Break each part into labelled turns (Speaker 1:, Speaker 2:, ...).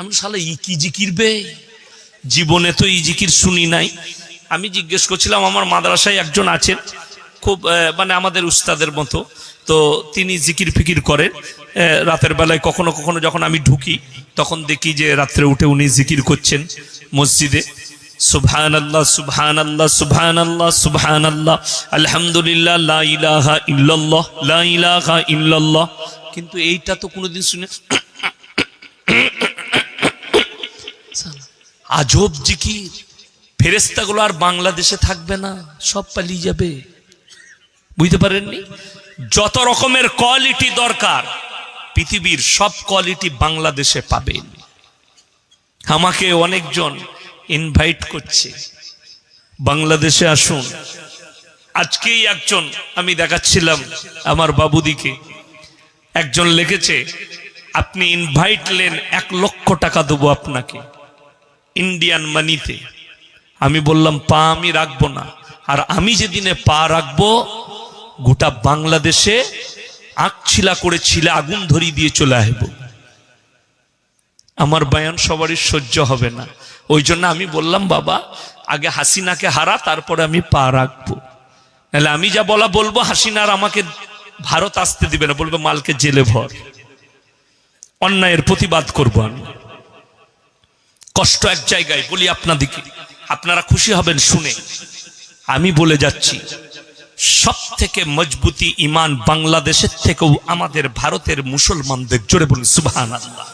Speaker 1: আমি শালা ই কি জিকির বে, জীবনে তো ই জিকির শুনি নাই। আমি জিজ্ঞেস করছিলাম, আমার মাদ্রাসায় একজন আছেন খুব মানে আমাদের উস্তাদের মতো, তো তিনি জিকির ফিকির করেন রাতের বেলায়। কখনো কখনো যখন আমি ঢুকি তখন দেখি যে রাত্রে উঠে উনি জিকির করছেন মসজিদে। সুবহানাল্লাহ সুবহানাল্লাহ সুবহানাল্লাহ সুবহানাল্লাহ আলহামদুলিল্লাহ লা ইলাহা ইল্লাল্লাহ লা ইলাহা ইল্লাল্লাহ। কিন্তু এইটা তো কোনোদিন শুনে। আজব জিকির। ফেরেশতাগুলো আর বাংলাদেশে থাকবে না, সব পালিয়ে যাবে। বুঝতে পারেননি? যত রকমের কোয়ালিটি দরকার পৃথিবীর সব কোয়ালিটি বাংলাদেশে পাবেন। আমাকে অনেকজন ইনভাইট করছে বাংলাদেশে আসুন। আজকেই একজন আমি দেখাচ্ছিলাম আমার বাবুদিকে, একজন লিখেছে আপনি ইনভাইট লেন 1 লক্ষ টাকা দেবো আপনাকে ইন্ডিয়ান মানিতে। আমি বললাম পা আমি রাখবো না, আর আমি যেদিনে পা রাখবো গোটা বাংলাদেশে আঁকছিলা করে ছিলে আগুন ধরিয়ে দিয়ে চলে আসবো। আমার বয়ান সবারই সহ্য হবে না, ওই জন্য আমি বললাম বাবা আগে হাসিনাকে হারা, তারপরে আমি পা রাখবো। নাহলে আমি যা বলা বলবো হাসিনার আমাকে ভারত আসতে দিবে না, বলবে মালকে জেলে ভর। অন্যায়ের প্রতিবাদ করবো আমি। কষ্ট এক জায়গায় বলি আপনাদিকে, আপনারা খুশি হবেন শুনে। আমি বলে যাচ্ছি সব থেকে মজবুতি ইমান বাংলাদেশের থেকেও আমাদের ভারতের মুসলমানদের। জোরে বলুন সুবহানাল্লাহ।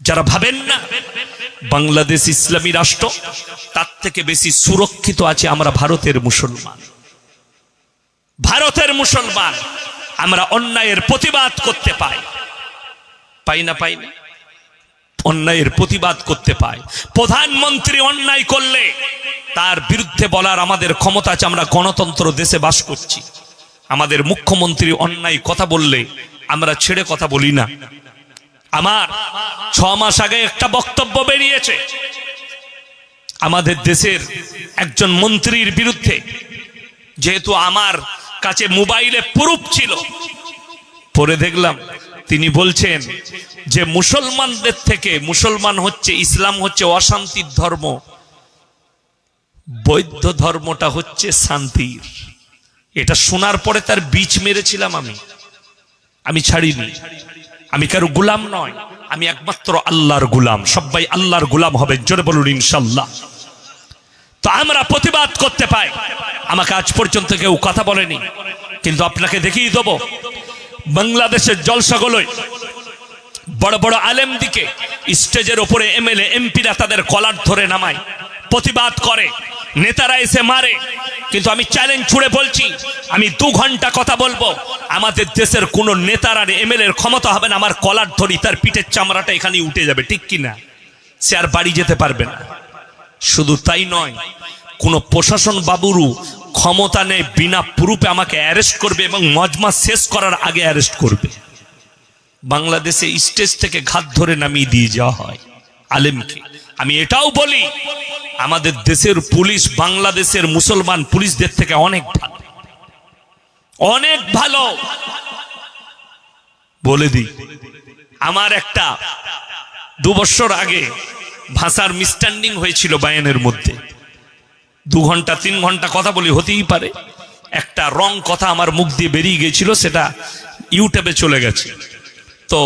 Speaker 1: যারা ভাবেন না বাংলাদেশ ইসলামী রাষ্ট্র, তার থেকে বেশি সুরক্ষিত আছে আমরা ভারতের মুসলমান। ভারতের মুসলমান আমরা অন্যায়ের প্রতিবাদ করতে পাই, পাই না? পাই না? অন্যায়ের প্রতিবাদ করতে পাই। প্রধানমন্ত্রী অন্যায় করলে তার বিরুদ্ধে বলার আমাদের ক্ষমতা আছে। আমরা গণতন্ত্র দেশে বাস করছি। আমাদের মুখ্যমন্ত্রী অন্যায় কথা বললে আমরা ছেড়ে কথা বলি না। আমার 6 মাস আগে একটা বক্তব্য বেরিয়েছে আমাদের দেশের একজন মন্ত্রীর বিরুদ্ধে, যেহেতু আমার কাছে মোবাইলে প্রুফ ছিল। পরে দেখলাম তিনি বলছেন যে মুসলমানদের থেকে, মুসলমান হচ্ছে, ইসলাম হচ্ছে অশান্তির ধর্ম, বৌদ্ধ ধর্মটা হচ্ছে শান্তির। এটা শোনার পরে তার বীজ মেরেছিলাম আমি ছাড়িনি। আমি কারো গোলাম নয়, আমি একমাত্র আল্লাহর গোলাম। সবাই আল্লাহর গোলাম হবেন, জোরে বলুন ইনশাআল্লাহ। তো আমরা প্রতিবাদ করতে পাই। আমাকে আজ পর্যন্ত কেউ কথা বলেনি, কিন্তু আপনাকে দেখিয়ে দেবো বাংলাদেশের জলসাগুলোয় বড় বড় আলেম দিকে স্টেজের উপরে এমএলএ এমপিরা তাদের কলার ধরে নামায়, প্রতিবাদ করে, নেতারা এসে মারে। কিন্তু আমি চ্যালেঞ্জ ছুড়ে বলছি, আমি 2 ঘন্টা কথা বলবো, আমাদের দেশের কোন নেতার আর এমএলএর ক্ষমতা হবে না আমার কলার ধরি তার পিঠের চামড়াটা এখানে উঠে যাবে, ঠিক কিনা? সে আর বাড়ি যেতে পারবে না। শুধু তাই নয়, কোন প্রশাসন বাবুরু ক্ষমতা নেই বিনা প্রুফে আমাকে অ্যারেস্ট করবে এবং মজমা শেষ করার আগে অ্যারেস্ট করবে। বাংলাদেশে স্টেজ থেকে ঘাত ধরে নামিয়ে দিয়ে যাওয়া হয় আলেমকে। আমি এটাও বলি আমাদের দেশের পুলিশ বাংলাদেশের মুসলমান পুলিশদের থেকে অনেক ভালো, অনেক ভালো। বলে দিই, আমার একটা 2 বছর আগে ভাষার মিসস্ট্যান্ডিং হয়েছিল বায়ানের মধ্যে। 2 ঘন্টা 3 ঘন্টা কথা বলি, হতেই পারে একটা রং কথা আমার মুখ দিয়ে বেরিয়ে গেছিল, সেটা ইউটিউবে চলে গেছে। তো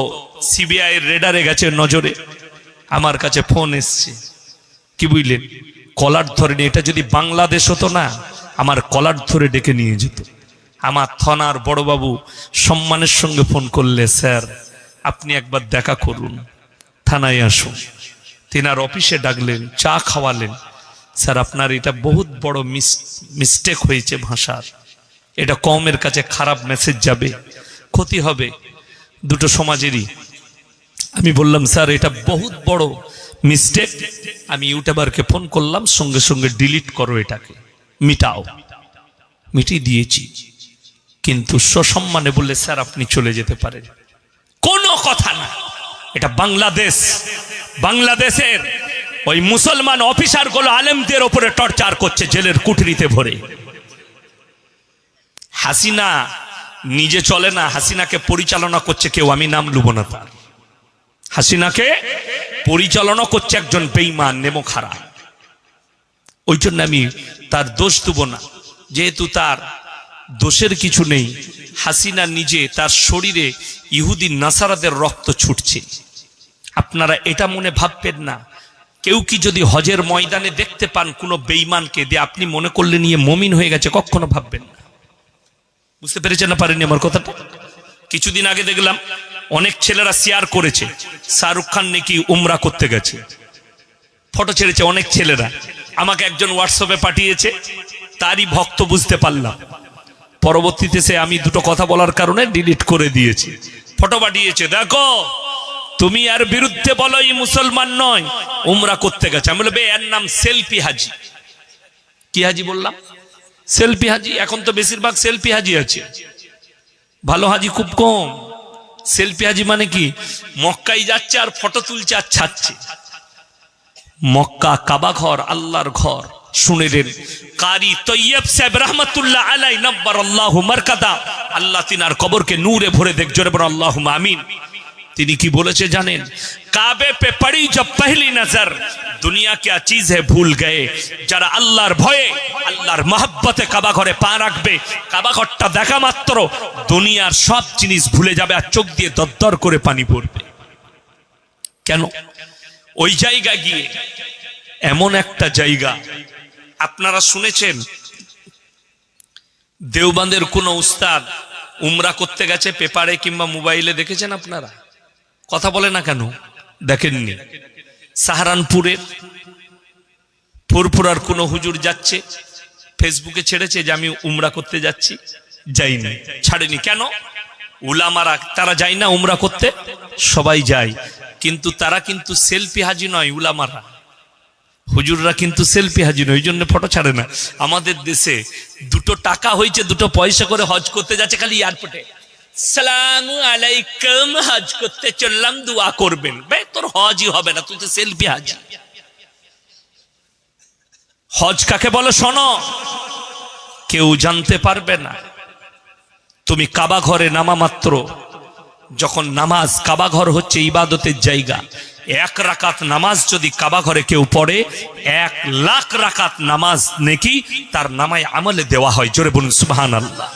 Speaker 1: সিবিআই এর রেডারে গেছে নজরে, আমার কাছে ফোন এসছে, কি বুঝলেন, কলার ধরে নিয়ে। এটা যদি বাংলাদেশ হতো না, আমার কলার ধরে ডেকে নিয়ে যেত। আমার থানার বড়বাবু সম্মানের সঙ্গে ফোন করলে, স্যার আপনি একবার দেখা করুন, থানায় আসুন। তিনার অফিসে ডাকলেন, চা খাওয়ালেন। স্যার আপনার এটা বহুত বড় মিস্টেক হয়েছে ভাষার, এটা কওমের কাছে খারাপ মেসেজ যাবে, ক্ষতি হবে দুটো সমাজেরই। আমি বললাম স্যার এটা বহুত বড় মিস্টেক, আমি ইউটিউবারকে ফোন করলাম, সঙ্গে সঙ্গে ডিলিট করো, এটাকে মিটাও। মিটিয়ে দিয়েছি, কিন্তু সসম্মানে বললে স্যার আপনি চলে যেতে পারেন। কোনো কথা না, এটা বাংলাদেশ। বাংলাদেশের ওই মুসলমান অফিসারগুলো আলেমদের উপরে টর্চার করছে জেলের কুঠরিতে ভরে। হাসিনা নিজে চলে না, হাসিনাকে পরিচালনা করছে কেউ, আমি নাম লুব না তার। হাসিনাকে পরিচালনা করছে একজন বেঈমান নেমো খারাপ। ওই জন্য আমি তার দোষ দেব না, যেহেতু তার দোষের কিছু নেই। হাসিনা নিজে তার শরীরে ইহুদি নাসারাদের রক্ত ছুটছে। আপনারা এটা মনে ভাববেন না, কেউ কি যদি হজের ময়দানে দেখতে পান কোনো বেঈমানকে দিয়ে আপনি মনে করলে নিয়ে মমিন হয়ে গেছে, কখনো ভাববেন না। বুঝতে পেরেছেন না পারেননি আমার কথাটা? কিছুদিন আগে দেখলাম অনেক ছেলেরা শেয়ার করেছে শাহরুখ খান নাকি উমরা করতে গেছে, ফটো ছেড়েছে অনেক ছেলেরা। আমাকে একজন হোয়াটসঅ্যাপে পাঠিয়েছে, তারই ভক্ত বুঝতে পারলাম। পরবর্তীতে সে আমি দুটো কথা বলার কারণে ডিলিট করে দিয়েছি। ফটো পাঠিয়েছে, দেখো তুমি আর বিরুদ্ধে বলো এই মুসলমান নয়, উমরা করতে গেছে। আমি বলবো এর নাম সেলফি হাজি। কি হাজি বললাম? সেলফি হাজি। এখন তো বেশিরভাগ সেলফি হাজি আছে, ভালো হাজি খুব কম। সেলফি হাজি মানে কি? মক্কায় যাচ্ছে আর ফটো তুলছে আর ছাড়ছে। মক্কা কাবা ঘর, আল্লাহর ঘর। শুনেলেন কারি তৈয়ব সাহেব রহমতুল্লাহ আলাই নব্বরাল্লাহু মারকাদা, আল্লাহ তিনার কবরকে নূরে ভরে দেখ, জোরে বলো আল্লাহুম্মা আমিন। তিনি কি বলেছে জানেন? কাবে পে পড়ি জব পহলি নজর, দুনিয়া क्या चीज है भूल गए। যারা আল্লাহর ভয়ে আল্লাহর মহব্বতে কাবা ঘরে পা রাখবে, কাবা ঘরটা দেখা মাত্র দুনিয়ার সব জিনিস ভুলে যাবে আর চোখ দিয়ে দরদর করে পানি পড়বে। কেন? ওই জায়গা গিয়ে এমন একটা জায়গা, আপনারা শুনেছেন দেওবন্দের কোন উস্তাদ উমরা করতে গেছে, পেপারে কিংবা মোবাইলে দেখেছেন আপনারা? কথা বলে না কেন? দেখেননি? সাহারানপুরের ফুরফুরার কোন হুজুর যাচ্ছে, ফেসবুকে ছেড়েছে যে আমি উমরা করতে যাচ্ছি, যাইনি, ছাড়েনি। কেন? উলামারা তারা যায় না উমরা করতে? সবাই যায়, কিন্তু তারা কিন্তু সেলফি হাজি নয়। উলামারা, হুজুররা কিন্তু সেলফি হাজি নয়, ওই জন্য ফটো ছাড়ে না। আমাদের দেশে দুটো টাকা হয়েছে, দুটো পয়সা করে হজ করতে যাচ্ছে, খালি এয়ারপোর্টে সালামু আলাইকুম, হজ করতে চললাম, দোয়া করবেন। বে তোর হজই হবে না, তুই তো সেলফি হাজি। হজ কাকে বলে শোনো, কেউ জানতে পারবে না। তুমি কাবা ঘরে নামা মাত্র, যখন নামাজ, কাবা ঘর হচ্ছে ইবাদতের জায়গা, 1 রাকাত নামাজ যদি কাবা ঘরে কেউ পড়ে, 1 লাখ রাকাত নামাজ নেকি তার নামায় আমলে দেওয়া হয়। জোরে বলুন সুবহানাল্লাহ।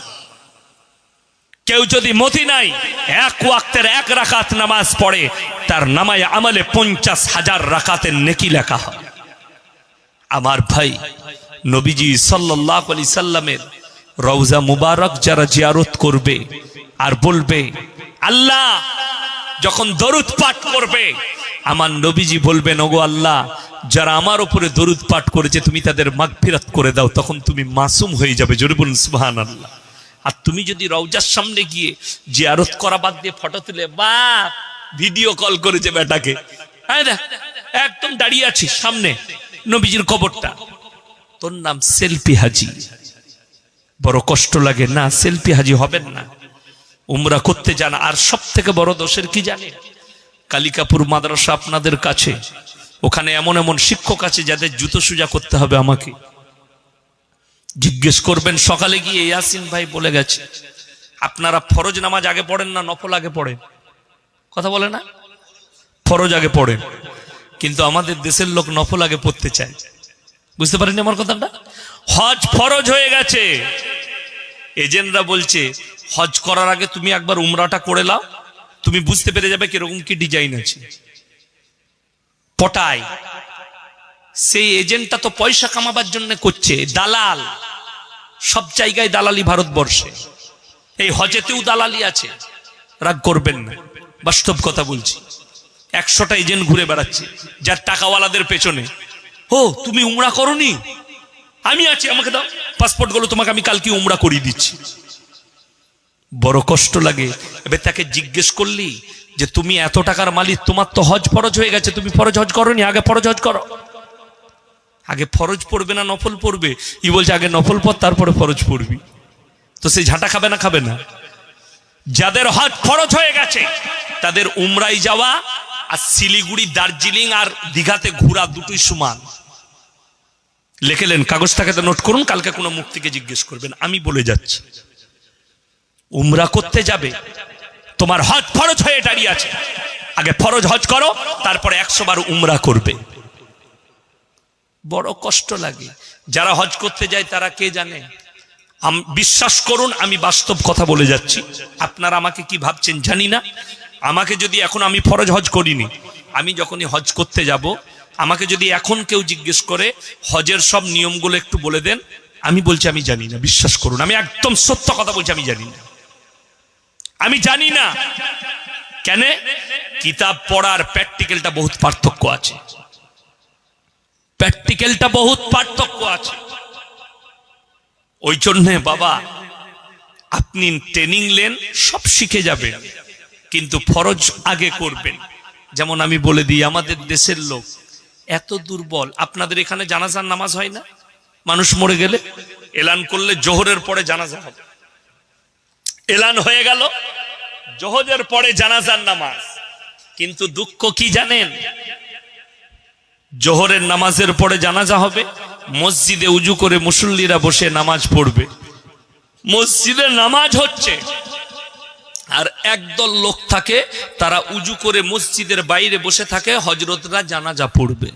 Speaker 1: কেউ যদি মদিনায় 1 ওয়াক্তের 1 রাকাত নামাজ পড়ে, তার নামায় আমলে 50,000 রাকাতের নেকি লেখা হয়। আমার ভাই, নবীজি সাল্লাল্লাহু আলাইহি সাল্লামের রওজা মুবারক যারা জিয়ারত করবে আর বলবে আল্লাহ, যখন দরুদ পাঠ করবে, আমার নবীজি বলবেন ওগো আল্লাহ, যারা আমার উপরে দরুদ পাঠ করেছে তুমি তাদের মাগফিরাত করে দাও, তখন তুমি মাসুম হয়ে যাবে। জোরে বলুন সুবহানাল্লাহ। আর তুমি যদি রওজার সামনে গিয়ে জিয়ারত করা বাদ দিয়ে ফটো তুলে, বা ভিডিও কল করেছে বেটাকে, একদম দাঁড়িয়ে আছিস সামনে নবীজির কবরটা, তোর নাম সেলফি হাজি। বড় কষ্ট লাগে না? সেলফি হাজি হবেন না, উমরা করতে যান। আর সব থেকে বড় দোষের কি জানে? কালিকাপুর মাদ্রাসা আপনাদের কাছে, ওখানে এমন এমন শিক্ষক আছে যাদের জুতো সুজা করতে হবে। আমাকে জিজ্ঞেস করবেন, সকালে গিয়ে ইয়াসিন ভাই বলে গেছে আপনারা ফরজ নামাজ আগে পড়েন না নফল আগে পড়েন? কথা বলে না? ফরজ আগে পড়েন, কিন্তু আমাদের দেশের লোক নফল আগে পড়তে চায়। বুঝতে পারেন আমার কথাটা? হজ ফরজ হয়ে গেছে, এজেন্টরা বলছে হজ করার আগে তুমি একবার উমরাটা করে নাও, তুমি বুঝতে পেরে যাবে কিরকম কি ডিজাইন আছে। পটায় সেই এজেন্টটা তো পয়সা কামাবার জন্য করছে, দালাল। সব জায়গায় দালালি ভারতবর্ষে, এই হজেতেও দালালি আছে। রাগ করবেন না, বাস্তব কথা বলছি। 100টা এজেন্ট ঘুরে বেড়াচ্ছে যার টাকাওয়ালাদের পেছনে। ও তুমি উমরা করনি? আমি আছি, আমাকে দাও পাসপোর্ট গুলো, তোমাকে আমি কালকে উমরা করিয়ে দিচ্ছি। বড় কষ্ট লাগে। এবার তাকে জিজ্ঞেস করলি যে তুমি এত টাকার মালিক, তোমার তো হজ ফরজ হয়ে গেছে, তুমি ফরজ হজ করনি, আগে ফরজ হজ করো। আগে ফরজ পড়বে না নফল পড়বে? ই বলছে আগে নফল পড় তারপরে ফরজ পড়বি। তো সেই ঝাঁটা খাবে না? খাবে না। যাদের হজ ফরজ হয়ে গেছে তাদের উমরাই যাওয়া আর শিলিগুড়ি, দার্জিলিং আর দীঘাতে ঘোরা দুটোই সমান। লিখেলেন, কাগজটাকে নোট করুন, কালকে কোনো মুক্তিকে জিজ্ঞেস করবেন। আমি বলে যাচ্ছি, উমরা করতে যাবে, তোমার হজ ফরজ হয়ে দাঁড়িয়ে আছে, আগে ফরজ হজ করো, তারপরে 100 বার উমরা করবে। বড় কষ্ট লাগে। যারা হজ করতে যায় তারা কে জানে? বিশ্বাস করুন, আমি বাস্তব কথা বলে যাচ্ছি। আপনারা আমাকে কি ভাবছেন জানি না। আমাকে যদি এখন, আমি ফরজ হজ করিনি, আমি যখনই হজ করতে যাব, আমাকে যদি এখন কেউ জিজ্ঞেস করে হজের সব নিয়মগুলো একটু বলে দেন, আমি বলছি আমি জানি না। বিশ্বাস করুন, আমি একদম সত্য কথা বলছি, আমি জানি না। আমি জানি না। কেন? কিতাব পড়ার প্র্যাকটিক্যালটা বহুত পার্থক্য আছে। প্র্যাকটিক্যালটা বহুত পার্থক্য আছে। ওই জন্য বাবা, আপনি ট্রেনিং নেন, সব শিখে যাবেন, কিন্তু ফরজ আগে করবেন। যেমন আমি বলে দিই, আমাদের দেশের লোক এত দুর্বল। আপনাদের এখানে জানাজার নামাজ হয় না? মানুষ মরে গেলে এলান করলে জোহরের পরে জানাজা হবে। এলান হয়ে গেল, জোহরের পরে জানাজার নামাজ। কিন্তু দুঃখ কি জানেন? জোহরের নামাজের পরে জানাজা হবে, মসজিদে উজু করে মুসল্লিরা বসে নামাজ পড়বে। মসজিদে নামাজ হচ্ছে, আর একদল লোক থাকে, তারা উজু করে মসজিদের বাইরে বসে থাকে, হজরতরা জানাজা পড়বে।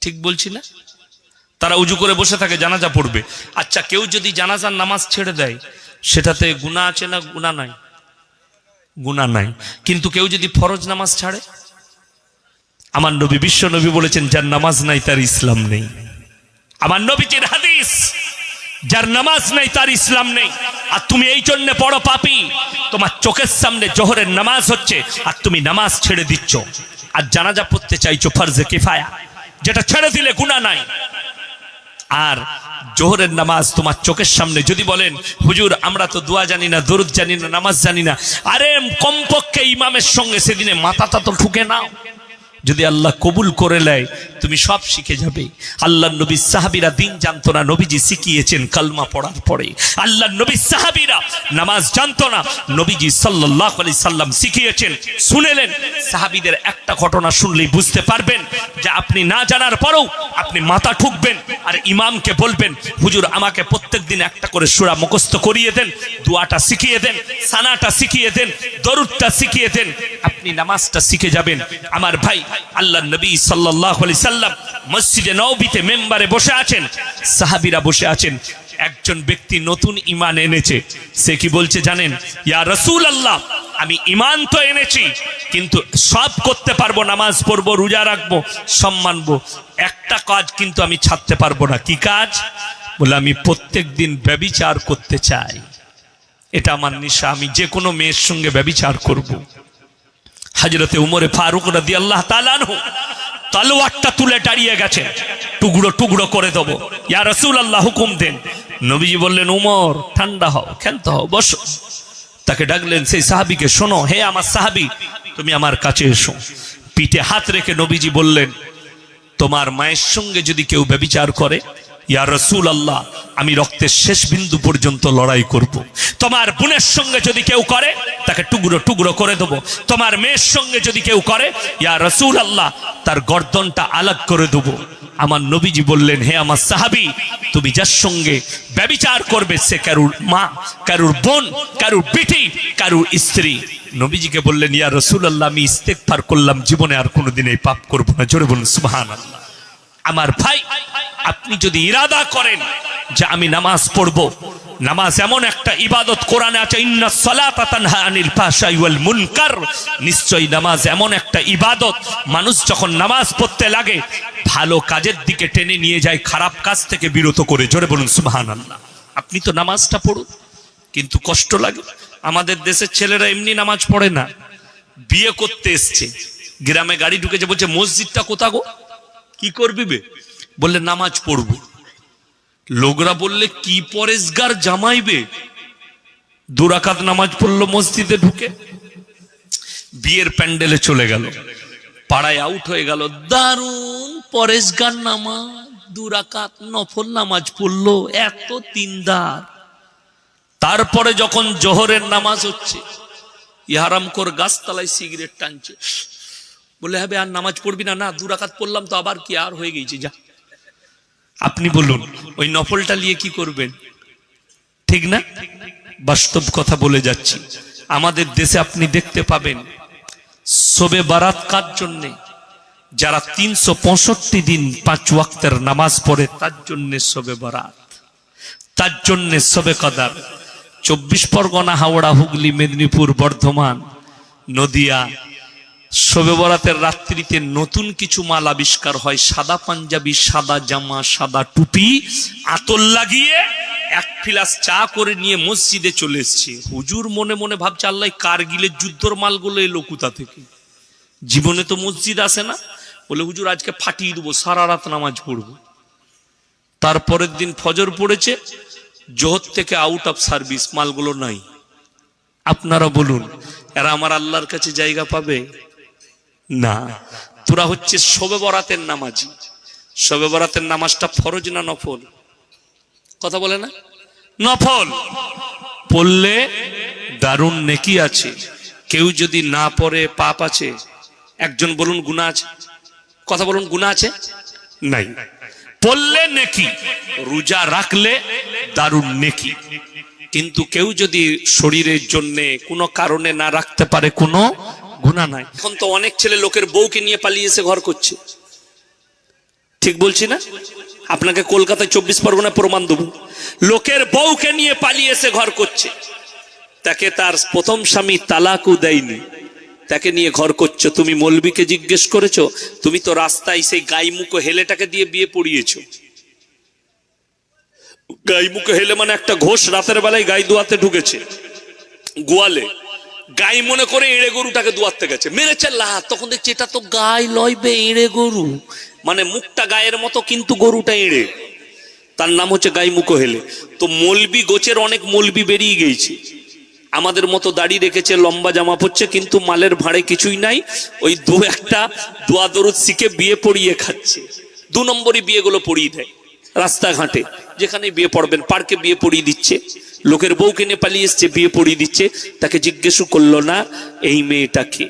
Speaker 1: ঠিক বলছি না? তারা উজু করে বসে থাকে, জানাজা পড়বে। আচ্ছা, কেউ যদি জানাজার নামাজ ছেড়ে দেয়, সেটাতে গুনাহ আছে না গুনাহ নাই? গুনাহ নাই। কিন্তু কেউ যদি ফরজ নামাজ ছাড়ে, আমার নবী, বিশ্ব নবী বলেছেন, যার নামাজ নাই তার ইসলাম নেই। আমার নবীজির হাদিস, যার নামাজ নাই তার ইসলাম নেই। আর তুমি এই জন্য বড় পাপী, তোমার চোখের সামনে জোহরের নামাজ হচ্ছে আর তুমি নামাজ ছেড়ে দিচ্ছ, আর জানাজা পড়তে চাইছো ফরজে কিফায়া, যেটা ছেড়ে দিলে গুনাহ নাই। আর জোহরের নামাজ তোমার চোখের সামনে, যদি বলেন হুজুর আমরা তো দোয়া জানি না, দরুদ জানি না, নামাজ জানি না, আরে কমপক্ষে ইমামের সঙ্গে সেদিনে মাথাটা তো ঠুকে নাও। যদি আল্লাহ কবুল করে নেয়, তুমি সব শিখে যাবে। আল্লাহর নবী সাহাবীরা দিন জানতো না, নবীজি শিখিয়েছেন কালমা পড়ার পরে। আল্লাহর নবী সাহাবীরা নামাজ জানতো না, নবীজি সাল্লাল্লাহু আলাইহি সাল্লাম শিখিয়েছেন। শুনেলেন, সাহাবীদের একটা ঘটনা শুনলেই বুঝতে পারবেন যে আপনি না জানার পরেও আপনি মাথা ঠুকবেন আর ইমামকে বলবেন, হুজুর আমাকে প্রত্যেকদিন একটা করে সূরা মুখস্থ করিয়ে দেন, দোয়াটা শিখিয়ে দেন, সানাটা শিখিয়ে দেন, দরুদটা শিখিয়ে দেন, আপনি নামাজটা শিখে যাবেন। আমার ভাই, আল্লাহর নবী সাল্লাল্লাহু আলাইহি সাল্লাম মসজিদে নববীতে মেম্বারে বসে আছেন, সাহাবীরা বসে আছেন। একজন ব্যক্তি নতুন ঈমান এনেছে। সে কি বলছে জানেন? ইয়া রাসূলুল্লাহ, আমি ঈমান তো এনেছি, কিন্তু সব করতে পারবো, নামাজ পড়বো, রোজা রাখবো, সব মানবো, একটা কাজ কিন্তু আমি ছাড়তে পারবো না। কি কাজ? বলে, আমি প্রত্যেকদিন ব্যভিচার করতে চাই। এটা আমার নেশা, আমি যে কোনো মেয়ের সঙ্গে ব্যভিচার করব। হযরতে উমরে ফারুক রাদিয়াল্লাহু তাআলা আনহু তলোয়ারটা তুলে দাঁড়িয়ে গেছেন, টুকরো টুকরো করে দেবো। ইয়া রাসূলুল্লাহ, হুকুম দেন। নবীজি বললেন, উমর ঠান্ডা হও, ক্ষান্ত হও, বসো। তাকে ডাকলেন, সেই সাহাবীকে, শোনো, হে আমার সাহাবী, তুমি আমার কাছে এসো। পিঠে হাত রেখে নবীজি বললেন, তোমার মায়ের সঙ্গে যদি কেউ ব্যভিচার করে, ইয়া রাসূলুল্লাহ, আমি রক্তের শেষ বিন্দু পর্যন্ত লড়াই করব। তোমার বোনের সঙ্গে যদি কেউ করে, তাকে টুকরো টুকরো করে দেবো। তোমার মেয়ের সঙ্গে যদি কেউ করে, ইয়া রাসূলুল্লাহ, তার গর্দনটা আলাগ করে দেবো। আমার নবীজি বললেন, হে আমার সাহাবী, তুমি যার সঙ্গে ব্যভিচার করবে, সে কারুর মা, কারুর বোন, কারুর বিটি, কারুর স্ত্রী। নবীজিকে বললেন, ইয়া রাসূলুল্লাহ, আমি ইস্তেগফার করলাম, জীবনে আর কোনোদিন এই পাপ করব না। জোরে বলুন সুবহানাল্লাহ। আমার ভাই, আপনি যদি ইরাদা করেন যে আমি নামাজ পড়ব, নামাজ এমন একটা ইবাদত, কোরআনে আছে, ইন্নাস সালাতা তানহা আনিল ফাহশাই ওয়াল মুনকার, নিশ্চয়ই নামাজ এমন একটা ইবাদত, মানুষ যখন নামাজ পড়তে লাগে, ভালো কাজের দিকে টেনে নিয়ে যায়, খারাপ কাজ থেকে বিরত করে। জোরে বলুন সুবহানাল্লাহ। আপনি তো নামাজটা পড়ুন, কিন্তু কষ্ট লাগে। আমাদের দেশের ছেলেরা এমনি নামাজ পড়ে না, বিয়ে করতে এসছে, গ্রামে গাড়ি ঢুকেছে, বলছে মসজিদটা কোথা গো? কি করবি বে? বললে নামাজ পড়বো। লোকরা বললে কি পরেশগার জামাইবে? 2 রাকাত নামাজ পড়লো মসজিদে ঢুকে, বিয়ের প্যান্ডেলে চলে গেল, পাড়ায় আউট হয়ে গেল। দারুণ পরেশগার নামাজ, 2 রাকাত নফল নামাজ পড়লো, এত দিনদার। তারপরে যখন জোহরের নামাজ হচ্ছে, ইহারামখোর গাছতলায় সিগারেট টানছে, বলে হবে আর নামাজ পড়বি না? না, 2 রাকাত পড়লাম তো, আবার কি, আর হয়ে গেছে, যা। আপনি বলুন, ওই নফলটা নিয়ে কি করবেন? ঠিক না? বাস্তব কথা বলে যাচ্ছি। আমাদের দেশে আপনি দেখতে পাবেন, শবে বারাত কার জন্যে? যারা 365 দিন 5 ওয়াক্তের নামাজ পড়ে তার জন্য শবে বারাত, তার জন্য শবে কদর। 24 পরগনা, হাওড়া, হুগলি, মেদিনীপুর, বর্ধমান, নদিয়া, শবে বরাতের রাত্রিতে নতুন কিছু মাল আবিষ্কার হয়। সাদা পাঞ্জাবি, সাদা জামা, সাদা টুপি, আতর লাগিয়ে এক ফিলাস চা করে নিয়ে মসজিদে চলে এসছে। হুজুর মনে মনে ভাবছে, আল্লাহ কারগিলের যুদ্ধর মালগুলো এলো কোথা থেকে? জীবনে তো মসজিদ আসে না। বলে, হুজুর আজকে ফাটিয়ে দেবো, সারা রাত নামাজ পড়বো। তারপরের দিন ফজর পড়েছে, জোহর থেকে আউট অফ সার্ভিস, মালগুলো নাই। আপনারা বলুন, এরা আমার আল্লাহর কাছে জায়গা পাবে? না। তোরা হচ্ছে শবে বরাতের নামাজি। শবে বরাতের নামাজটা ফরজ না নফল? কথা বলে না? নফল। পড়লে দারুণ নেকি আছে। কেউ যদি না পড়ে পাপ আছে। একজন বলুন গুনাহ আছে? কথা বলুন, গুনাহ আছে? নাই। পড়লে নেকি, রোজা রাখলে দারুণ নেকি। কিন্তু কেউ যদি শরীরের জন্য কোনো কারণে না রাখতে পারে, কোনো গুনাহ নাই। এখন তো অনেক ছেলে লোকের বউকে নিয়ে পালিয়ে এসে ঘর করছে। ঠিক বলছি না? আপনাকে কলকাতায় 24 পরগনায় প্রমাণ দেব। লোকের বউকে নিয়ে পালিয়ে এসে ঘর করছে। তাকে তার প্রথম স্বামী তালাকও দেয়নি, তাকে নিয়ে ঘর করছো। তুমি মৌলবীকে জিজ্ঞেস করেছো? তুমি তো রাস্তায় সেই গাইমুখো হেলেটাকে দিয়ে বিয়ে পড়িয়েছো। গাইমুখো হেলে মানে একটা ঘোষ রাতের বেলায় গাই দুয়াতে ঢুকেছে গোয়ালে। গাই মনে করে এড়ে গরুটাকে দুয়াতে গেছে, মেরেছে লাত। তখন দেখছি এটা তো গাই লয় বে, এড়ে গরু। মানে মুখটা গায়ের মতো কিন্তু গরুটা এড়ে। তার নাম হচ্ছে গাইমুখো হেলে। তো মৌলবি গোছের অনেক মৌলবি বেরিয়ে গেছে। আমাদের মতো দাড়ি রেখেছে, লম্বা জামা পরছে, কিন্তু মালের ভাঁড়ে কিছুই নাই। ওই দু একটা দোয়া দরুদ শিখে বিয়ে পড়িয়ে খাচ্ছে। 2 নম্বরই বিয়েগুলো পড়িয়ে দেয় রাস্তাঘাটে। যেখানে বিয়ে পড়বেন, পার্কে বিয়ে পড়িয়ে দিচ্ছে। লোকের বউকে নিয়ে পালিয়ে এসছে, বিয়ে পড়িয়ে দিচ্ছে। তাকে জিজ্ঞেসও করলো না এই মেয়েটাকে।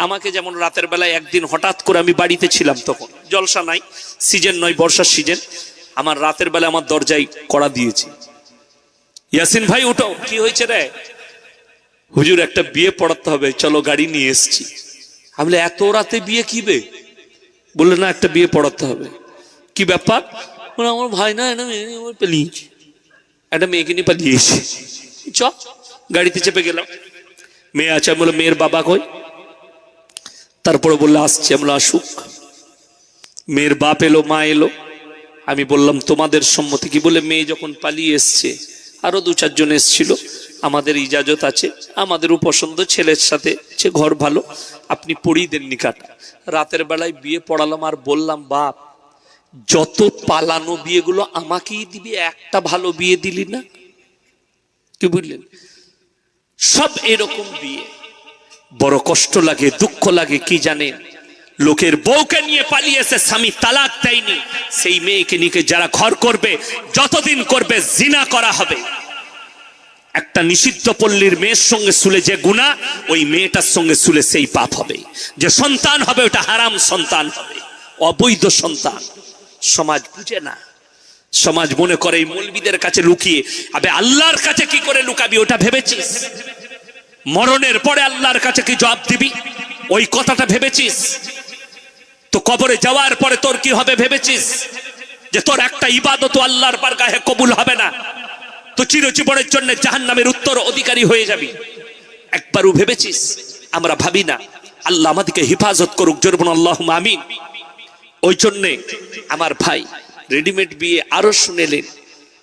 Speaker 1: আমাকে যেমন রাতের বেলায় একদিন হঠাৎ করে, আমি বাড়িতে ছিলাম তখন, জলসা নাই, সিজন নয়, বর্ষার সিজন। আমার রাতের বেলা আমার দরজায় কড়া দিয়েছে, ইয়াসিন ভাই উঠো। কি হয়েছে রে? হুজুর একটা বিয়ে পড়াতে হবে, চলো গাড়ি নিয়ে এসছি। আমি বলে, এত রাতে বিয়ে কি বে? বললে না, একটা বিয়ে পড়াতে হবে। কি ব্যাপার? আমার ভাই না পালিয়েছে, একটা মেয়েকে নিয়ে পালিয়েছে। চ, গাড়িতে চেপে গেলাম। মেয়ে আছে, আমি বলে মেয়ের বাবা কই? তারপরে বললে আসছে। আমরা আসুক। মেয়ের বাপ এলো, মা এলো। আমি বললাম তোমাদের সম্মতি কি? বলে মেয়ে যখন পালিয়ে এসছে, আরো 2-4 জন এসছিল, আমাদের ইজাজত আছে, আমাদেরও পছন্দ, ছেলের সাথে ঘর ভালো, আপনি পড়িয়ে দেন নিকাটা। রাতের বেলায় বিয়ে পড়ালাম। আর বললাম, বাপ যত পালানো বিয়েগুলো আমাকেই দিবি, একটা ভালো বিয়ে দিলি না। কি বুঝলেন? সব এরকম বিয়ে। বড় কষ্ট লাগে, দুঃখ লাগে। কি জানেন? লোকের বউকে নিয়ে পালিয়েছে, স্বামী তালাক দেয়নি। সেই মেয়েকে নিয়ে যারা ঘর করবে, যতদিন করবে জিনা করা হবে। একটা নিষিদ্ধ পল্লীর মেয়ের সঙ্গে শুলে যে গুনাহ, ওই মেয়েটার সঙ্গে শুলে সেই পাপ হবে। যে সন্তান হবে, ওটা হারাম সন্তান হবে, অবৈধ সন্তান। সমাজ বুঝে না। সমাজ মনে করে এই মৌলবীদের কাছে লুকিয়ে, আবে আল্লাহর কাছে কি করে লুকাবি? ওটা ভেবেছিস? মরণের পরে আল্লাহর কাছে কি জবাব দিবি? ওই কথাটা ভেবেছিস? তো কবরে যাওয়ার পরে তোর কি হবে ভেবেছিস? যে তোর একটা ইবাদত আল্লাহর বারগাহে কবুল হবে না, তো চিরজীবনের জন্য জাহান্নামের উত্তর অধিকারী হয়ে যাবি। একবারও ভেবেছিস? আমরা ভাবি না। আল্লাহ আমাদেরকে হেফাজত করুক, জোরে বলুন আল্লাহুম্মা আমিন। ওই জন্যে আমার ভাই রেডিমেড বিয়ে আরো শুনেলেন।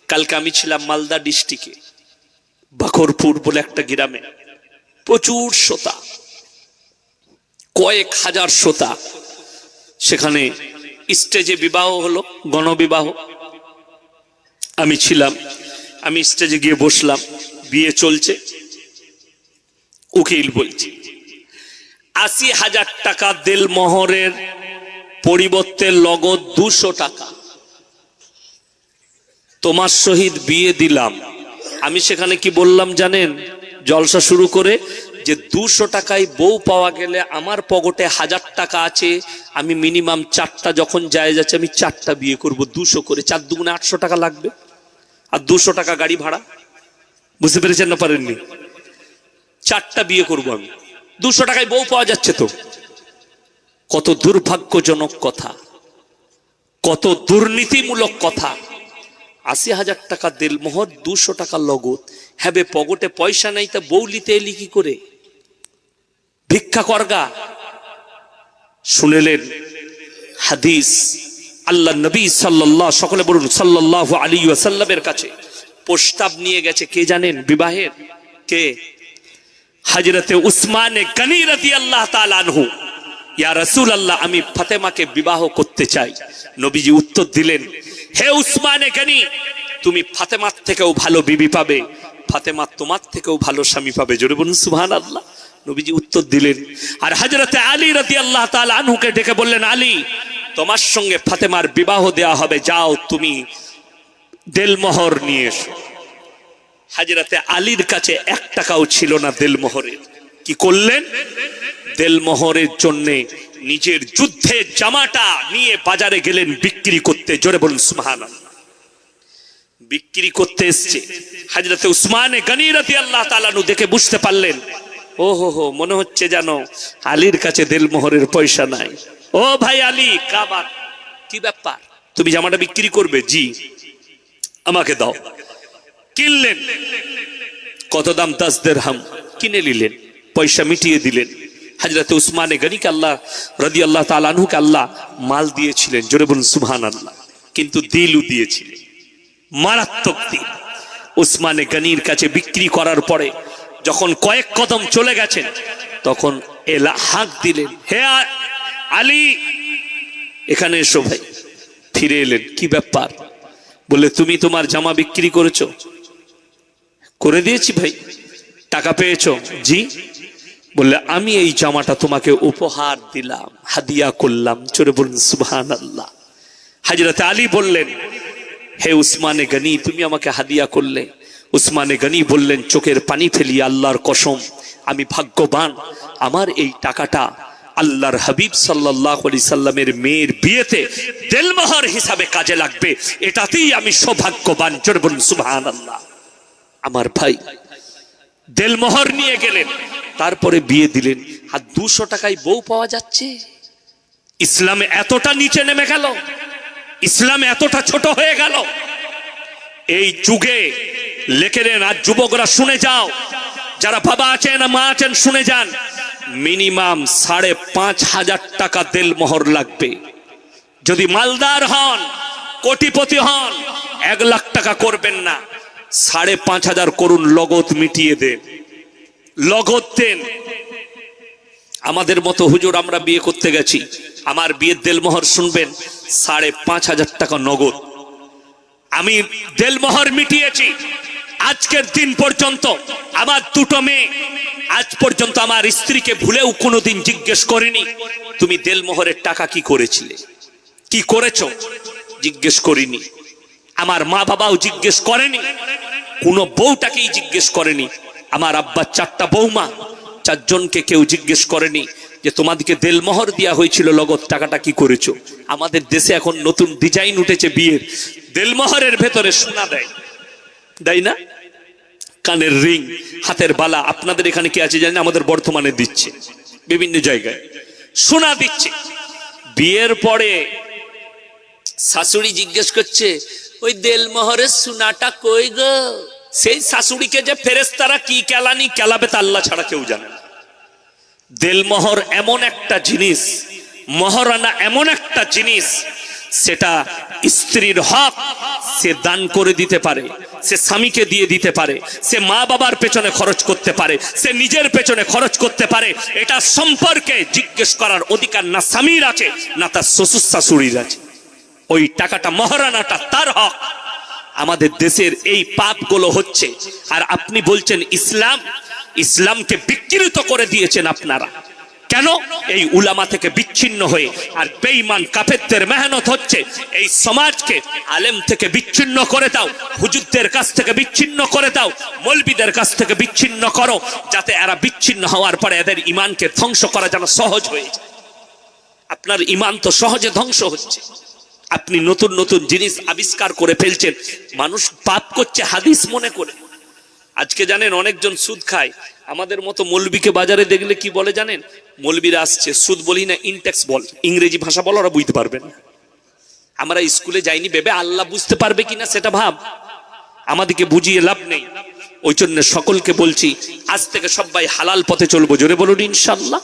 Speaker 1: কালকে আমি ছিলাম মালদা ডিস্ট্রিক্টে, বাখরপুর বলে একটা গ্রামে। প্রচুর শ্রোতা, কয়েক হাজার শ্রোতা। সেখানে স্টেজে বিবাহ হলো, গণবিবাহ। আমি ছিলাম। আমি স্টেজে গিয়ে বসলাম, বিয়ে চলছে। উকিল বলছে 80,000 টাকা দেল মোহরের পরিবর্তে নগদ 200 টাকা তোমার সহিত বিয়ে দিলাম। আমি সেখানে কি বললাম জানেন? জলসা শুরু করে যে 200 টাকায় বউ পাওয়া গেলে আমার পকেটে 1000 টাকা আছে, আমি মিনিমাম 4টা যখন যায় যাচ্ছে, আমি 4টা বিয়ে করব 200 করে। 4 দুগুণে 800 টাকা লাগবে, আর 200 টাকা গাড়ি ভাড়া। বুঝতে পেরেছেন না পারেননি? 4টা বিয়ে করব আমি। 200 টাকায় বউ পাওয়া যাচ্ছে তো। কত দুর্ভাগ্যজনক কথা, কত দুর্নীতিমূলক কথা। ৮০,০০০ টাকা দেলমোহর, ২০০ টাকা লগত। হ্যাঁ, পকেটে পয়সা নাই তা বৌলিতে এলি কি করে? ভিক্ষা করগা। শুনেলেন হাদিস, আল্লাহ নবী সাল্লাল্লাহু, সকলে বলুন সাল্লাল্লাহু আলাইহি ওয়াসাল্লামের কাছে প্রস্তাব নিয়ে গেছে। কে জানেন বিবাহের? কে? হযরতে উসমানে গনি রাদিয়াল্লাহু তাআলা আনহু। ইয়া রাসূলুল্লাহ, আমি ফাতেমাকে বিবাহ করতে চাই। নবীজি উত্তর দিলেন, হে উসমানে গনি, তুমি ফাতেমার থেকেও ভালো বিবি পাবে, ফাতেমা তোমার থেকেও ভালো স্বামী পাবে। জোরে বলুন সুবহানাল্লাহ। নবীজি উত্তর দিলেন। আর হযরতে আলী রাদিয়াল্লাহু তাআলা আনহুকে ডেকে বললেন, আলী, তোমার সঙ্গে ফাতেমার বিবাহ দেয়া হবে, যাও তুমি দেলমোহর নিয়ে এসো। হযরতে আলীর কাছে ১ টাকাও ছিল না দেলমোহরের। কি করলেন? দেলমোহরের জন্য নিজের যুদ্ধের জামাটা নিয়ে বাজারে গেলেন বিক্রি করতে। জোরে বলুন সুবহানাল্লাহ। বিক্রি করতে এসছে। হযরতে উসমানে গনি রাদিয়াল্লাহু তাআলা আনহু দেখে বুঝতে পারলেন, ও হো, মনে হচ্ছে জানো আলীর কাছে দেলমোহরের পয়সা নাই। ও ভাই আলী, কাবার কি ব্যাপার? তুমি জামাটা বিক্রি করবে? জি। আমাকে দাও। কিনলেন। কত দাম? 10 দিরহাম। কিনে নিলেন, পয়সা মিটিয়ে দিলেন। হযরতে উসমানে গনিকে আল্লাহ রাদিয়াল্লাহু তাআলা আনহুকে আল্লাহ মাল দিয়েছিলেন। জোরে বলুন সুবহানাল্লাহ। কিন্তু দিলও দিয়েছিলেন, মারাত্মক দিল। উসমানে গনির কাছে বিক্রি করার পরে যখন কয়েক কদম চলে গেছেন, তখন এলা হাঁক দিলেন, হে আলী, এখানে এসো ভাই। ফিরে এলেন। কি ব্যাপার? বলে, তুমি তোমার জামা বিক্রি করেছো? করে দিয়েছি ভাই। টাকা পেয়েছো? জি। বললে, আমি এই জামাটা তোমাকে উপহার দিলাম, হাদিয়া করলাম। চলে বলুন সুবহানাল্লাহ। হযরতে আলী বললেন, হে উসমানে গনি, তুমি আমাকে হাদিয়া করলে। উসমানে গনি বললেন চোখের পানি ফেলিয়ে, আল্লাহর কসম, আমি ভাগ্যবান, আমার এই টাকাটা আল্লাহর হাবিব সাল্লাল্লাহু আলাইহি সাল্লামের মেয়ের বিয়েতে দেলমোহর হিসাবে কাজে লাগবে, এটাতেই আমি সৌভাগ্যবান। জোরে বলুন সুবহানাল্লাহ। আমার ভাই দেলমোহর নিয়ে গেলেন, তারপরে বিয়ে দিলেন। আর ২০০ টাকায় বউ পাওয়া যাচ্ছে? ইসলামে এতটা নিচে নেমে গেল, ইসলাম এতটা ছোট হয়ে গেল। এই যুগে লেখেন, আর যুবকরা শুনে যাও, যারা বাবা আছেন মা আছেন শুনে যান, মিনিমাম ৫,৫০০ টাকা দেলমোহর লাগবে। যদি মালদার হন, কোটিপতি হন, ১ লাখ টাকা করবেন না, ৫,৫০০ করুন, লগত মিটিয়ে দেন, লগত দেন। আমাদের মতো হুজুর, আমরা বিয়ে করতে গেছি, আমার বিয়ের দেলমোহর শুনবেন ৫,৫০০ টাকা নগদ। আমি দেলমোহর মিটিয়েছি। আজকের দিন পর্যন্ত আমার ২টো মেয়ে, আজ পর্যন্ত আমার স্ত্রীকে ভুলেও কোনোদিন জিজ্ঞেস করিনি তুমি দেলমোহরের টাকা কি করেছিলে, কি করেছো, জিজ্ঞেস করিনি। আমার মা বাবাও জিজ্ঞেস করেনি, কোনো বউটাকেই জিজ্ঞেস করেনি। আমার আব্বার 4টা বৌমা, 4 জনকে কেউ জিজ্ঞেস করেনি যে তোমাদেরকে দেলমোহর দেওয়া হয়েছিল, লগত টাকাটা কি করেছো। আমাদের দেশে এখন নতুন ডিজাইন উঠেছে বিয়ের, দেলমোহরের ভেতরে সোনা দেয়, দেয় না? কানের রিং, হাতের বালা। আপনাদের এখানে কি আছে জানি না, আমাদের বর্তমানে দিচ্ছে, বিভিন্ন জায়গায় সোনা দিচ্ছে। বিয়ের পরে শাশুড়ি জিজ্ঞেস করছে, ওই দেলমোহরের সোনাটা কই গো? সেই শাশুড়িকে যে ফেরেশতারা কি কেলানি কেলাবে তা আল্লাহ ছাড়া কেউ জানে না। দেলমোহর এমন একটা জিনিস, মহারানা এমন একটা জিনিস, সেটা স্ত্রীর হক, সে দান করে দিতে পারে, সে স্বামীকে দিয়ে দিতে পারে, সে মা বাবার পেছনে খরচ করতে পারে, সে নিজের পেছনে খরচ করতে পারে। এটা সম্পর্কে জিজ্ঞেস করার অধিকার না স্বামীর আছে না তার শ্বশুর শাশুড়ির আছে। ওই টাকাটা, মহারানাটা তার হক। আমাদের দেশের এই পাপগুলো হচ্ছে, আর আপনি বলছেন ইসলাম, ইসলামকে বিকৃত করে দিয়েছেন আপনারা। কেন? এই উলামা থেকে বিচ্ছিন্ন হয়ে। আর বেঈমান কাফেরদের মেহনত হচ্ছে এই সমাজকে আলেম থেকে বিচ্ছিন্ন করে দাও, হুজুরদের কাছ থেকে বিচ্ছিন্ন করে দাও, মৌলবীদের কাছ থেকে বিচ্ছিন্ন করো, যাতে এরা বিচ্ছিন্ন হওয়ার পরে এদের ইমানকে ধ্বংস করা যেন সহজ হয়ে যায়। আপনার ইমান তো সহজে ধ্বংস হচ্ছে। আপনি নতুন নতুন জিনিস আবিষ্কার করে ফেলছেন, মানুষ পাপ করছে হাদিস মনে করে। আজকে জানেন অনেকজন সুদ খায়, আমাদের মতো মৌলবীকে বাজারে দেখলে কি বলে জানেন? মৌলবীরা আসছে, সুদ বলি না ইনটেক্স বল, ইংরেজি ভাষা বল, ওরা বুঝতে পারবে না। আমরা স্কুলে যাইনি ভেবে আল্লাহ বুঝতে পারবে কিনা সেটা ভাব, আমাদেরকে বুঝিয়ে লাভ নেই। ওই জন্য সকলকে বলছি, আজ থেকে সবাই হালাল পথে চলবো, জোরে বলুন ইনশাআল্লাহ।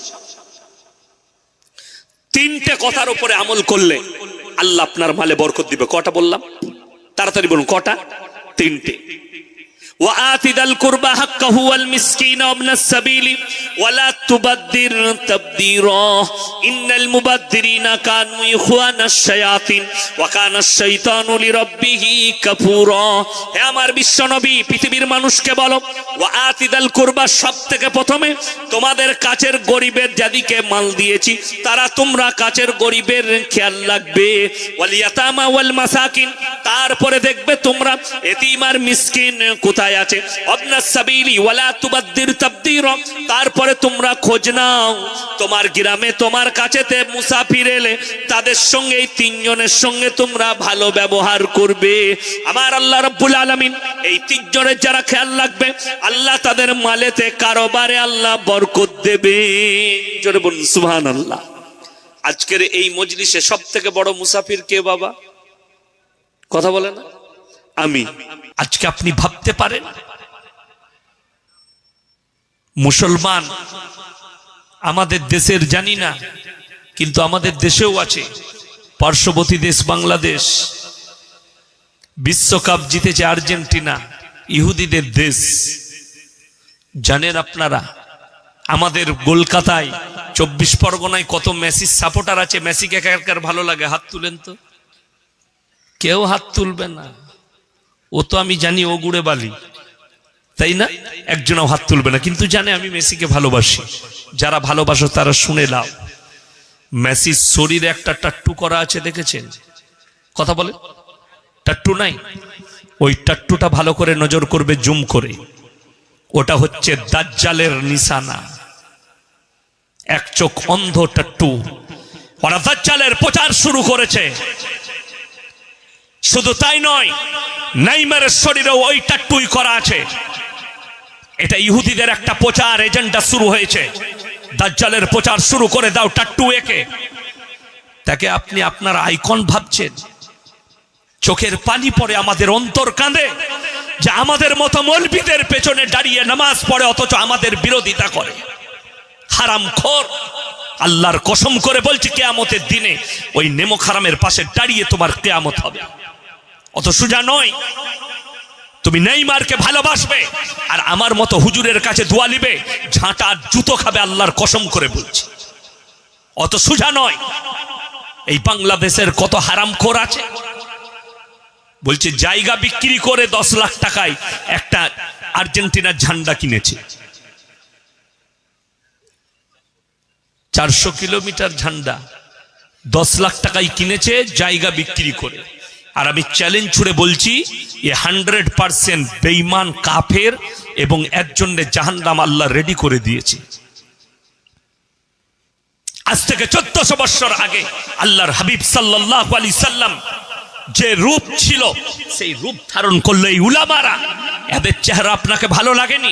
Speaker 1: তিনটে কথার উপরে আমল করলে আল্লাহ আপনার মালে বরকত দিবে। কটা বললাম? তাড়াতাড়ি বলুন কটা? তিনটে। وآت ذا القربى حقه والمسكين وابن السبيل ولا تبذر تبذيرا إن المبذرين كانوا إخوان الشياطين وكان الشيطان لربه كفورا। হে আমার বিশ্ব নবী, পৃথিবীর মানুষকে বলো, وآت ذا القربى, সব থেকে প্রথমে তোমাদের কাছের গরিবের যাদিকে মাল দিয়েছি তারা তোমরা কাছের গরিবের খেয়াল রাখবে। ওয়ালিয়াতামা ওয়াল মাসাকিন, তারপরে দেখবে তোমরা এতিম আর মিসকিন কোথায় আছে। অবনাস সাবিলি ওয়ালা তুবাদ্দির তাবদীরা, তারপরে তোমরা খোঁজ নাও তোমার গ্রামে তোমার কাছেতে মুসাফির এলে তাদের সঙ্গে এই তিনজনের সঙ্গে তোমরা ভালো ব্যবহার করবে। আমার আল্লাহ রাব্বুল আলামিন এই তিনজনের যারা খেয়াল রাখবে আল্লাহ তাদের মালেতে কারবারে আল্লাহ বরকত দেবে। জোরে বলুন সুবহানাল্লাহ। আজকের এই মজলিসে সব থেকে বড় মুসাফির কে বাবা? কথা বলে না? আমি। আজকে আপনি ভাবতে পারেন মুসলমান আমাদের দেশের জানি না, কিন্তু আমাদের দেশেও আছে, পার্শ্ববর্তী দেশ বাংলাদেশ, বিশ্বকাপ জিতেছে আর্জেন্টিনা, ইহুদিদের দেশ। জানেন আপনারা আমাদের কলকাতায় 24 পরগনায় কত মেসির সাপোর্টার আছে? মেসিকে কার ভালো লাগে? হাত তুলেন তো। কেউ হাত তুলবে না, ও তো আমি জানি ও গুড়ে বালি, তাই না? একজনও হাত তুলবে না, কিন্তু জানে আমি মেসিকে ভালোবাসি। যারা ভালোবাসো তারা শুনে নাও, মেসির শরীরে একটা টাট্টু করা আছে, দেখেছেন? কথা বলে টাট্টু নাই? ওই টাট্টুটা ভালো করে নজর করবে, জুম করে, ওটা হচ্ছে দাজ্জালের নিশানা। এক চোখ অন্ধ টাট্টু। ওরা দাজ্জালের প্রচার শুরু করেছে। শুধু তাই নয়, নেইমারের শরীরেও ওই টাট্টুই করা আছে। এটা ইহুদিদের একটা প্রচার এজেন্ডা শুরু হয়েছে। দাজ্জালের প্রচার শুরু করে দাও টাট্টু একে। তাকে আপনি আপনার আইকন ভাবছেন। চোখের পানি পড়ে, আমাদের অন্তর কাঁদে যে আমাদের মতো মৌলবীদের পেছনে দাঁড়িয়ে নামাজ পড়ে অথচ আমাদের বিরোধিতা করে। হারামখোর। আল্লাহর কসম করে বলছি, কিয়ামতের দিনে ওই নেমক হারামের পাশে দাঁড়িয়ে তোমার কিয়ামত হবে। অত সোজা নয়। তুমি নেইমারকে ভালোবাসবে আর আমার মতো হুজুরের কাছে দোয়া নিবে, ঝাঁটা জুতো খাবে, আল্লাহর কসম করে বলছি। অত সোজা নয়। এই বাংলাদেশের কত হারামখোর আছে, বলছে জায়গা বিক্রি করে 10 লাখ টাকায় একটা আর্জেন্টিনার ঝান্ডা কিনেছে। 400 কিলোমিটার ঝান্ডা 10 লাখ টাকায় কিনেছে জায়গা বিক্রি করে। আর আমি চ্যালেঞ্জ ছুড়ে বলছি, এ 100% বেঈমান কাফের এবং এর জন্য জাহান্নাম আল্লাহ রেডি করে দিয়েছে। আজ থেকে 1400 বছর আগে আল্লাহর হাবিব সাল্লাল্লাহু আলাইহি সাল্লাম যে রূপ ছিল সেই রূপ ধারণ করলো এই উলামারা। এদের চেহারা আপনাকে ভালো লাগেনি?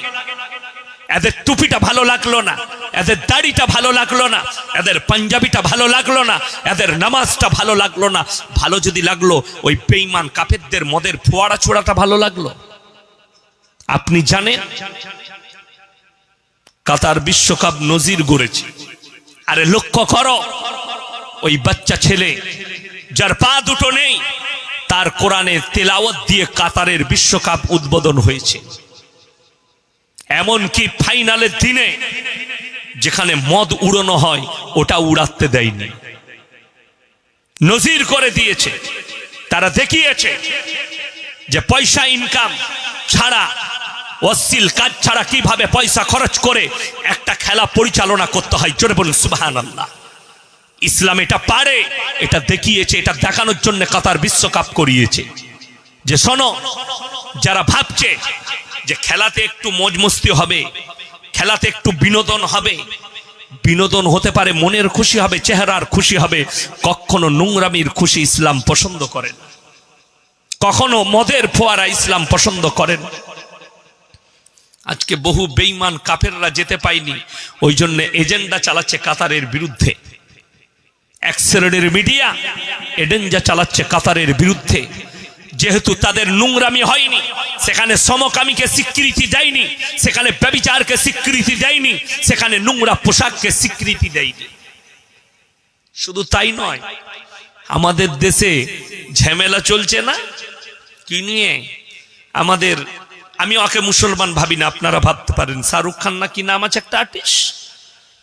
Speaker 1: এদের টুপিটা ভালো লাগলো না? এদের দাড়িটা ভালো লাগলো না? এদের পাঞ্জাবিটা ভালো লাগলো না? এদের নামাজটা ভালো লাগলো না? ভালো যদি লাগলো, ওই বেঈমান কাফেরদের মদের ফোয়ারা ছোড়াটা ভালো লাগলো? আপনি জানেন কাতার বিশ্বকাপ নজির গড়েছে। আরে লক্ষ্য করো, ওই বাচ্চা ছেলে যার পা দুটো নেই, তার কোরআনের তেলাওয়াত দিয়ে কাতারের বিশ্বকাপ উদ্বোধন হয়েছে। এমনকি ফাইনালের দিনে যেখানে মদ উড়ানো হয় ওটা উড়াতে দেয়নি, নজির করে দিয়েছে। তারা দেখিয়েছে যে পয়সা ইনকাম ছাড়া, অশ্লীল কাজ ছাড়া কিভাবে পয়সা খরচ করে একটা খেলা পরিচালনা করতে হয়। জোরে বলুন সুবহানাল্লাহ। ইসলাম এটা পারে, এটা দেখিয়েছে। এটা দেখানোর জন্য কাতার বিশ্বকাপ করিয়েছে যে শোনো, যারা ভাবছে যে খেলাতে একটু মজ মস্তি হবে, খেলাতে একটু বিনোদন হবে, বিনোদন হতে পারে, মনের খুশি হবে, চেহারার খুশি হবে, কখনো নোংরামির খুশি ইসলাম পছন্দ করেন, কখনো মদের ফোয়ারা ইসলাম পছন্দ করেন। আজকে বহু বেঈমান কাফেররা যেতে পায়নি, ওই জন্য এজেন্ডা চালাচ্ছে কাতারের বিরুদ্ধে। এক শ্রেণীর মিডিয়া এজেন্ডা চালাচ্ছে কাতারের বিরুদ্ধে, যেহেতু তাদের নোংরামি হয়নি, সেখানে সমকামীকে স্বীকৃতি দেয়নি, সেখানে ব্যভিচারকে স্বীকৃতি দেয়নি, সেখানে নোংরা পোশাককে স্বীকৃতি দেয়নি। শুধু তাই নয়, আমাদের দেশে ঝামেলা চলছে না কি নিয়ে? আমাদের, আমি ওকে মুসলমান ভাবি না, আপনারা ভাবতে পারেন, শাহরুখ খান না কি নাম আছে একটা আর্টিস্ট,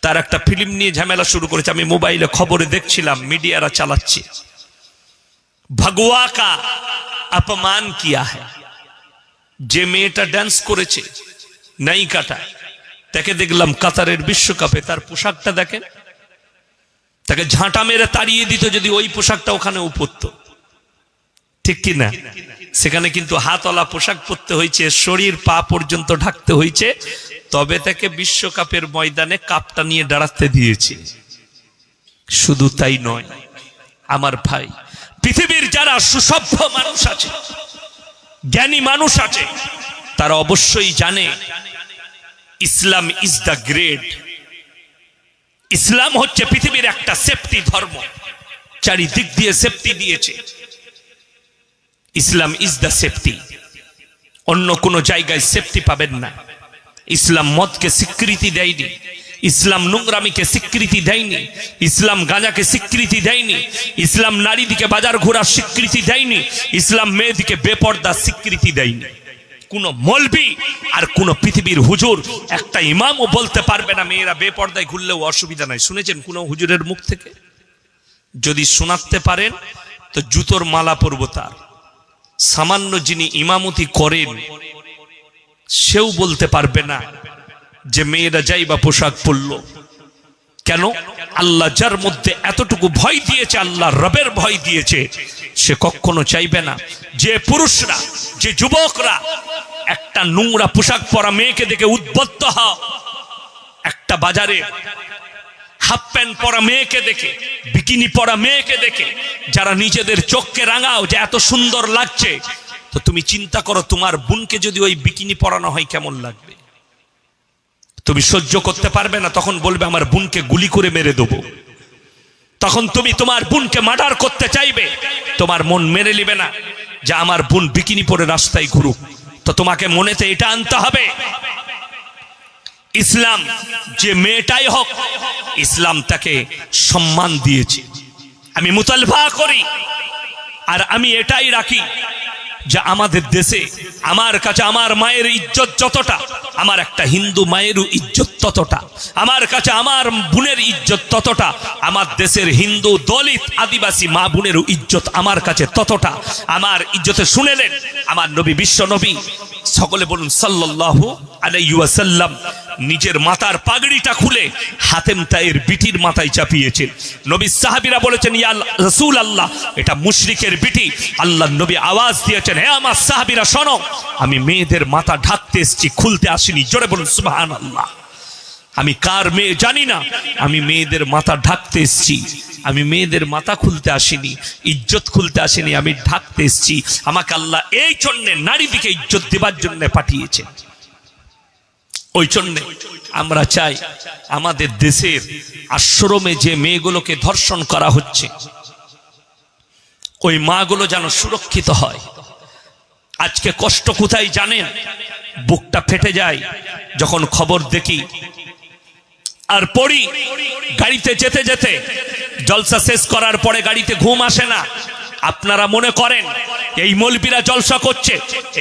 Speaker 1: তার একটা ফিল্ম নিয়ে ঝামেলা শুরু করেছে। আমি মোবাইলে খবরে দেখছিলাম, মিডিয়ারা চালাচ্ছে, ভগওয়া কা অপমান কিয়া হ্যায়। যে মেয়েটা ডান্স করেছে নায়িকাটা, তাকে দেখলাম কাতারের বিশ্বকাপে, তার পোশাকটা দেখেন, তাকে ঝাঁটা মেরে তাড়িয়ে দিত যদি ওই পোশাকটা ওখানে উপরত, ঠিক কি না? সেখানে কিন্তু হাতওয়ালা পোশাক পরতে হয়েছে, শরীর পা পর্যন্ত ঢাকতে হয়েছে, তবে তাকে বিশ্বকাপের ময়দানে কাপটা নিয়ে দাঁড়াতে দিয়েছে। শুধু তাই নয় আমার ভাই, পৃথিবীর যারা সুসভ্য মানুষ আছে, জ্ঞানী মানুষ আছে, তারা অবশ্যই জানে ইসলাম ইজ দ্য গ্রেট। ইসলাম হচ্ছে পৃথিবীর একটা সেফটি ধর্ম, চারিদিক দিয়ে সেফটি দিয়েছে। ইসলাম ইজ দ্য সেফটি, অন্য কোন জায়গায় সেফটি পাবেন না। ইসলাম মদকে স্বীকৃতি দেয়নি, ইসলাম নোংরামিকে স্বীকৃতি দেয়নি, ইসলাম গাঁজাকে স্বীকৃতি দেয়নি, ইসলাম নারীদিকে বাজার ঘোরার স্বীকৃতি দেয়নি, ইসলাম মেয়েদিকে বেপর্দা স্বীকৃতি দেয়নি। কোন মৌলবি আর কোন পৃথিবীর হুজুর, একটা ইমামও বলতে পারবে না মেয়েরা বেপর্দায় ঘুরলেও অসুবিধা নাই। শুনেছেন কোন হুজুরের মুখ থেকে? যদি শোনাতে পারেন তো জুতোর মালা পরব তার। সামান্য যিনি ইমামতি করেন সেও বলতে পারবে না যে মেয়েরা যাই বা পোশাক পরল। কেন? আল্লাহ যার মধ্যে এতটুকু ভয় দিয়েছে, আল্লাহ রবের ভয় দিয়েছে, সে কখনো চাইবে না যে পুরুষরা, যে যুবকরা একটা নোংরা পোশাক পরা মেয়েকে দেখে উদ্বুদ্ধ হও, একটা বাজারে হাফ প্যান্ট পরা মেয়েকে দেখে, বিকিনি পরা মেয়েকে দেখে যারা নিজেদের চোখকে রাঙাও যে এত সুন্দর লাগছে, তো তুমি চিন্তা করো তোমার বোনকে যদি ওই বিকিনি পরানো হয় কেমন লাগবে? তুমি সহ্য করতে পারবে না, তখন বলবে আমার বোনকে গুলি করে মেরে দেবো। তখন তুমি তোমার বোনকে মার্ডার করতে চাইবে, তোমার মন মেনে নেবে না যে আমার বোন বিকিনি পরে রাস্তায় ঘুরুক। তো তোমাকে মনেতে এটা আনতে হবে, ইসলাম যে মেয়েটাই হোক, ইসলাম তাকে সম্মান দিয়েছে। আমি মুতালবা করি আর আমি এটাই রাখি যে আমাদের দেশে আমার কাছে আমার মায়ের ইজ্জত যতটা, আমার একটা হিন্দু মায়েরও ইজ্জত ততটা, আমার কাছে আমার বোনের ইজ্জত ততটা, আমার দেশের হিন্দু দলিত আদিবাসী মা বোনেরও ইজ্জত আমার কাছে ততটা। আমার ইজ্জতে শুনেলেন আমার নবী, বিশ্ব নবী, সকলে বলুন সাল্লাল্লাহু আলাইহি ওয়াসাল্লাম, নিজের মাথার পাগড়িটা খুলে হাতেম তায়ের বিটির মাথায় চাপিয়েছেন। নবী সাহাবীরা বলেছেন ইয়া রাসূলুল্লাহ, এটা মুশরিকের বিটি। আল্লাহর নবী আওয়াজ দিয়েছেন, হে আমার সাহাবীরা শোনো, আমি মেয়েদের মাথা ঢাকতে এসেছি, খুলতে আসিনি। জোরে বলুন সুবহানাল্লাহ। আমি কার মেয়ে জানি না, আমি মেয়েদের মাথা ঢাকতে এসেছি, আমি মেয়েদের মাথা খুলতে আসিনি, ইজ্জত খুলতে আসিনি, আমি ঢাকতে এসেছি। আমাকে আল্লাহ এই জন্য নারীদিকে ইজ্জত দেবার জন্য পাঠিয়েছে। ওই জন্য আমরা চাই আমাদের দেশের আশ্রমে যে মেয়েগুলোকে ধর্ষণ করা হচ্ছে, ওই মাগুলো যেন সুরক্ষিত হয়। আজকে কষ্ট কোথায় জানেন? বুকটা ফেটে যায় যখন খবর দেখি আর পড়ি। গাড়িতে যেতে যেতে জলসা শেষ করার পরে গাড়িতে ঘুম আসে না। আপনারা মনে করেন এই মৌলবীরা জলসা করছে,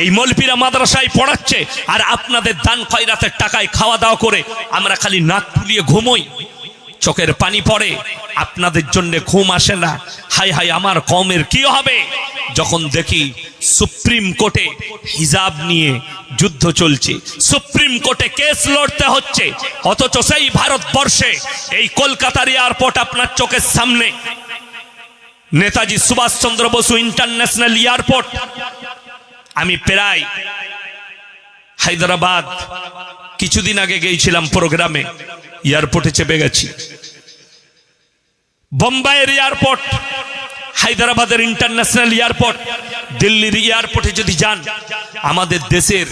Speaker 1: এই মৌলবীরা মাদ্রাসায় পড়াচ্ছে, আর আপনাদের দান খয়রাতের টাকায় খাওয়া দাওয়া করে আমরা খালি নাক ফুলিয়ে ঘুমোই, চোখের পানি পড়ে, আপনাদের জন্য ঘুম আসে না। হায় হায় আমার কওমের কি হবে যখন দেখি সুপ্রিম কোর্টে হিজাব নিয়ে যুদ্ধ চলছে, সুপ্রিম কোর্টে কেস লড়তে হচ্ছে, অথচ সেই ভারতবর্ষে এই কলকাতার এয়ারপোর্ট আপনার চোখের সামনে, নেতাজি সুভাষচন্দ্র বসু ইন্টারন্যাশনাল এয়ারপোর্ট। আমি প্রায় হায়দ্রাবাদ কিছুদিন আগে গিয়েছিলাম প্রোগ্রামে, এয়ারপোর্টে চেপে গেছি। বোম্বাইয়ের এয়ারপোর্ট, হায়দ্রাবাদের ইন্টারন্যাশনাল এয়ারপোর্ট, দিল্লির এয়ারপোর্টে যদি যান, আমাদের দেশের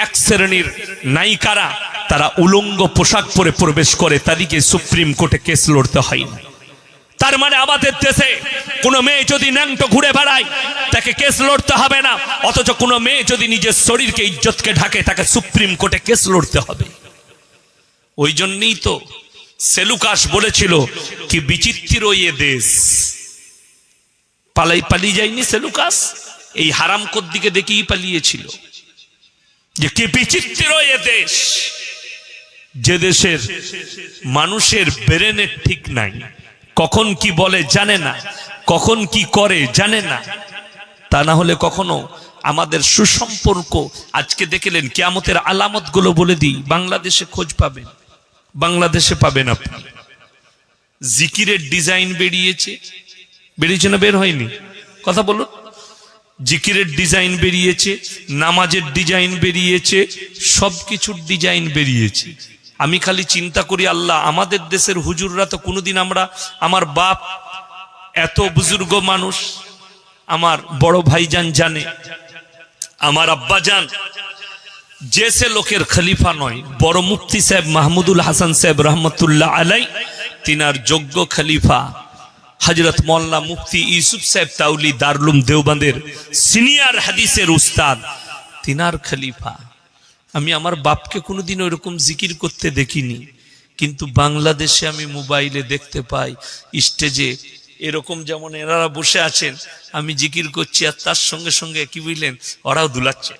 Speaker 1: এক শ্রেণীর নায়িকারা তারা উলঙ্গ পোশাক পরে প্রবেশ করে, তাদেরকে সুপ্রিম কোর্টে কেস লড়তে হয় না। তার মানে আমাদের দেশে কোনো মেয়ে যদি ন্যাংটো ঘুরে বেড়ায় তাকে কেস লড়তে হবে না, অথচ কোনো মেয়ে যদি নিজের শরীরকে ইজ্জতকে ঢাকে তাকে সুপ্রিম কোর্টে কেস লড়তে হবে। ওই জন্যই তো সেলুকাস বলেছিল কি বিচিত্র এ দেশ। পালিয়ে যায়নি সেলুকাস, এই হারামখোর দিকে দেখেই পালিয়েছিল যে কি বিচিত্র এ দেশ, যে দেশের মানুষের ব্রেনের ঠিক নাই, কখন কি বলে জানে না, কখন কি করে জানে না। তা না হলে কখনো আমাদের সুসম্পর্ক, আজকে দেখলেন কিয়ামতের আলামত গুলো বলে দিই, বাংলাদেশে খোঁজ পাবেন, বাংলাদেশে পাবেন আপনি। জিকিরের ডিজাইন বেরিয়েছে না বের হয়নি? কথা বলুন। জিকিরের ডিজাইন বেরিয়েছে, নামাজের ডিজাইন বেরিয়েছে, সবকিছুর ডিজাইন বেরিয়েছে। আমি খালি চিন্তা করি, আল্লাহ আমাদের দেশের হুজুররা তো কোনোদিন, আমার বাপ এত বুজুর্গ মানুষ, আমার বড় ভাইজান জানে, আমার আব্বা জান, যে সে লোকের খলিফা নয়, বড় মুফতি সাহেব মাহমুদুল হাসান সাহেব রহমতুল্লাহ আলাই, তিনার যোগ্য খলিফা হযরত মাওলানা মুফতি ইউসুফ সাহেব তাউলি দারুল দেওবন্দের সিনিয়র হাদিসের উস্তাদ, তিনার খলিফা। আমি আমার বাপকে কোনোদিন ওইরকম জিকির করতে দেখিনি, কিন্তু বাংলাদেশে আমি মোবাইলে দেখতে পাই স্টেজে এরকম যেমন এনারা বসে আছেন, আমি জিকির করছি আর তার সঙ্গে সঙ্গে কি বুঝলেন, ওরাও দুলাচ্ছে।